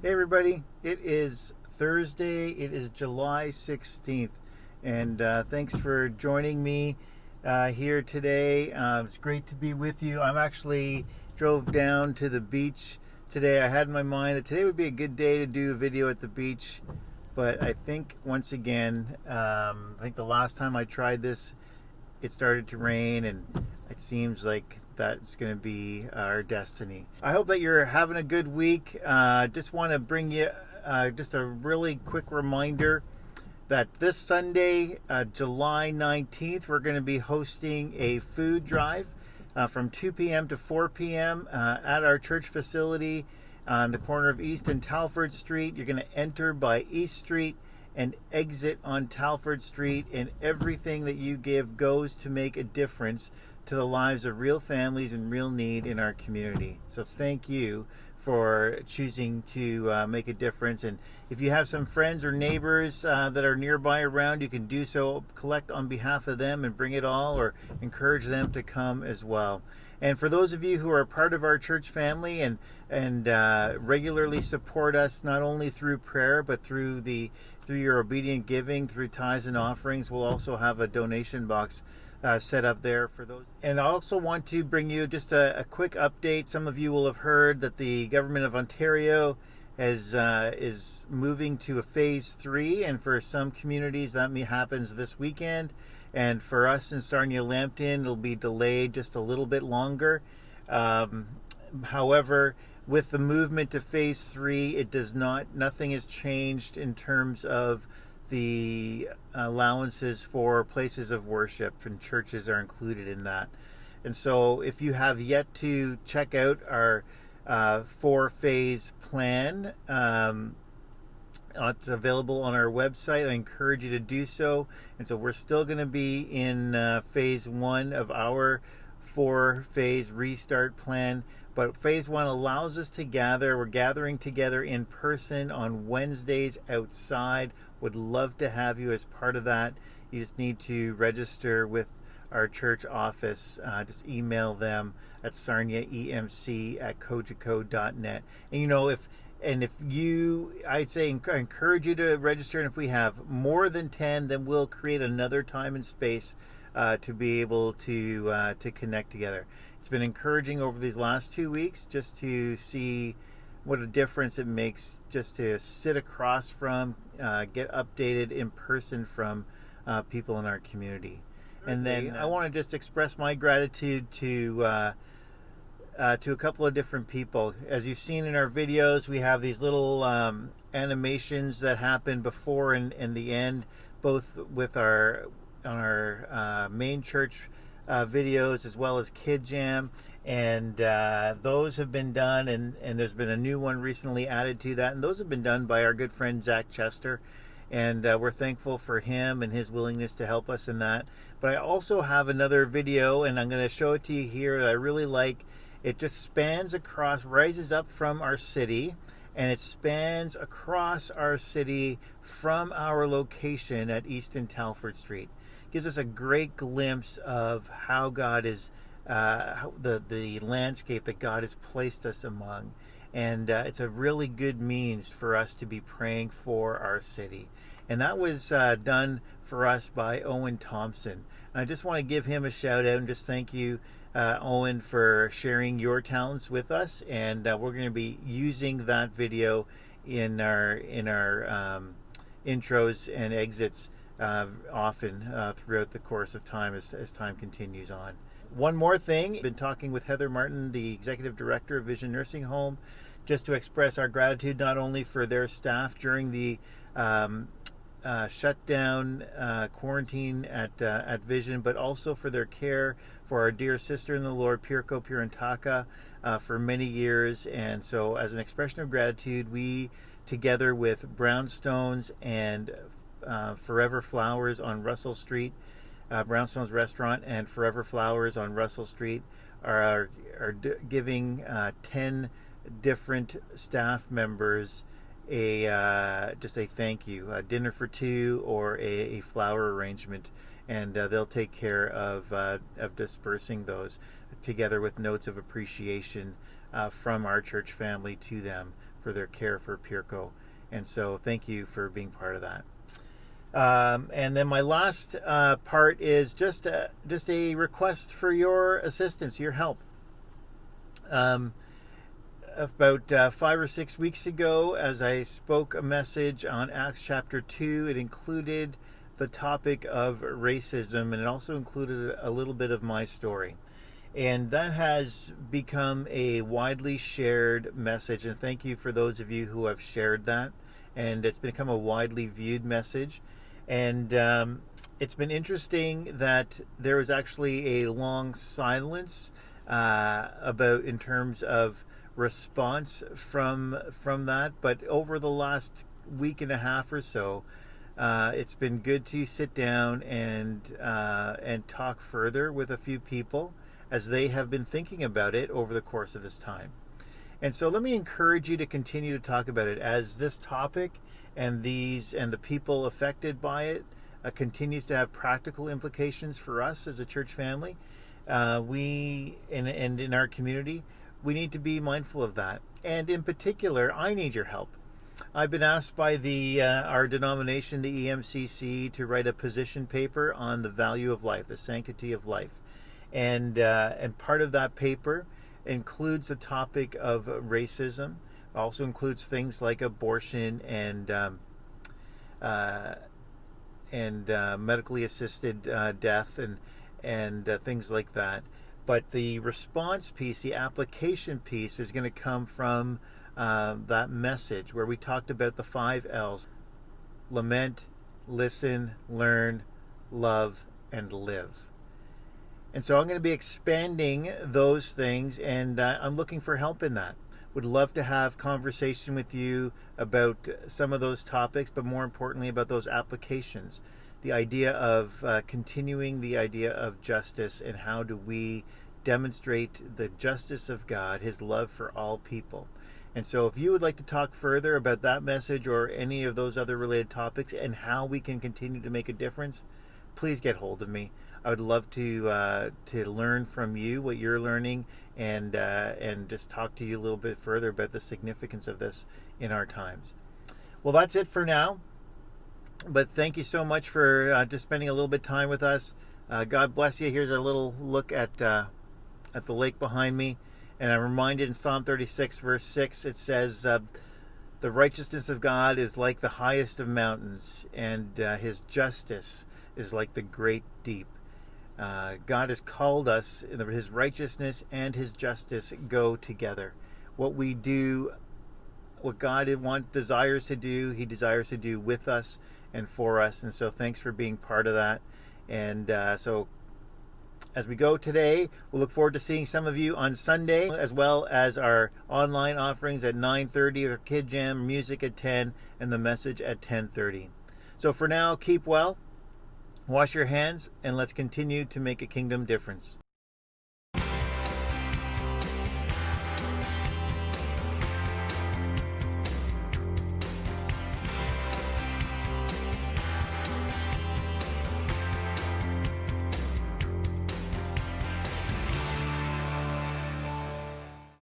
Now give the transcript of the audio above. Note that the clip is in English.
Hey everybody, it is Thursday, it is July 16th, and thanks for joining me here today. It's great to be with you. I'm actually drove down to the beach today. I had in my mind that today would be a good day to do a video at the beach, but I think once again, I think the last time I tried this, it started to rain, and it seems like that's going to be our destiny. I hope that you're having a good week. Just want to bring you just a really quick reminder that this Sunday, July 19th, we're going to be hosting a food drive from 2 p.m. to 4 p.m. At our church facility on the corner of East and Talford Street. You're going to enter by East Street and exit on Talford Street, and everything that you give goes to make a difference to the lives of real families in real need in our community. So thank you for choosing to make a difference. And if you have some friends or neighbors that are nearby around, you can do so, collect on behalf of them and bring it all, or encourage them to come as well. And for those of you who are part of our church family and regularly support us, not only through prayer but through your obedient giving, through tithes and offerings, we'll also have a donation box set up there for those. And I also want to bring you just a quick update. Some of you will have heard that the government of Ontario is moving to a phase 3, and for some communities that happens this weekend, and for us in Sarnia-Lambton it'll be delayed just a little bit longer. However, with the movement to phase 3, nothing has changed in terms of the allowances for places of worship, and churches are included in that. And so if you have yet to check out our 4-phase plan, it's available on our website. I encourage you to do so. And so we're still going to be in phase 1 of our 4-phase restart plan. But phase 1 allows us to gather. We're gathering together in person on Wednesdays outside. Would love to have you as part of that. You just need to register with our church office. Just email them at sarniaemc@cogeco.net. And I'd say encourage you to register. And if we have more than 10, then we'll create another time and space to be able to connect together. It's been encouraging over these last 2 weeks just to see what a difference it makes just to sit across from, get updated in person from people in our community. And then I want to just express my gratitude to a couple of different people. As you've seen in our videos, we have these little animations that happen before and the end, both with on our main church videos as well as Kid Jam, and those have been done, and there's been a new one recently added to that, and those have been done by our good friend Zach Chester, and we're thankful for him and his willingness to help us in that. But I also have another video, and I'm going to show it to you here, that I really like. It just spans across, rises up from our city, and it spans across our city from our location at East and Talford Street. Gives us a great glimpse of how God is, the landscape that God has placed us among. And it's a really good means for us to be praying for our city. And that was done for us by Owen Thompson. And I just want to give him a shout out and just thank you, Owen, for sharing your talents with us. And we're going to be using that video in our intros and exits often throughout the course of time as time continues on. One more thing, I've been talking with Heather Martin, the Executive Director of Vision Nursing Home, just to express our gratitude not only for their staff during the shutdown quarantine at Vision, but also for their care for our dear sister in the Lord, Pirko Pirantaka, for many years. And so as an expression of gratitude, we, together with Brownstones and Forever Flowers on Russell Street, Brownstone's Restaurant and Forever Flowers on Russell Street, are giving 10 different staff members just a thank you, a dinner for two, or a flower arrangement, and they'll take care of dispersing those, together with notes of appreciation from our church family to them for their care for Pirco. And so thank you for being part of that. And then my last part is just a request for your assistance, your help. About 5 or 6 weeks ago, as I spoke a message on Acts chapter 2, it included the topic of racism, and it also included a little bit of my story. And that has become a widely shared message, and thank you for those of you who have shared that. And it's become a widely viewed message. And it's been interesting that there was actually a long silence about in terms of response from that. But over the last week and a half or so, it's been good to sit down and talk further with a few people as they have been thinking about it over the course of this time. And so let me encourage you to continue to talk about it as this topic and the people affected by it continues to have practical implications for us as a church family. We and in our community, we need to be mindful of that. And in particular, I need your help. I've been asked by our denomination, the EMCC, to write a position paper on the value of life, the sanctity of life. And part of that paper includes the topic of racism. Also includes things like abortion and medically assisted death and things like that. But the response piece, the application piece, is going to come from that message where we talked about the 5 L's: lament, listen, learn, love, and live. And so I'm going to be expanding those things, and I'm looking for help in that. Would love to have conversation with you about some of those topics, but more importantly about those applications. The idea of continuing the idea of justice, and how do we demonstrate the justice of God, His love for all people. And so if you would like to talk further about that message or any of those other related topics and how we can continue to make a difference, please get hold of me. I would love to learn from you what you're learning and just talk to you a little bit further about the significance of this in our times. Well, that's it for now. But thank you so much for just spending a little bit of time with us. God bless you. Here's a little look at the lake behind me. And I'm reminded in Psalm 36, verse 6, it says, the righteousness of God is like the highest of mountains, and His justice is like the great deep. God has called us, His righteousness and His justice go together. What we do, what God desires to do, He desires to do with us and for us. And so thanks for being part of that. And so as we go today, we'll look forward to seeing some of you on Sunday, as well as our online offerings at 9:30, our Kid Jam, music at 10, and the message at 10:30. So for now, keep well. Wash your hands, and let's continue to make a kingdom difference.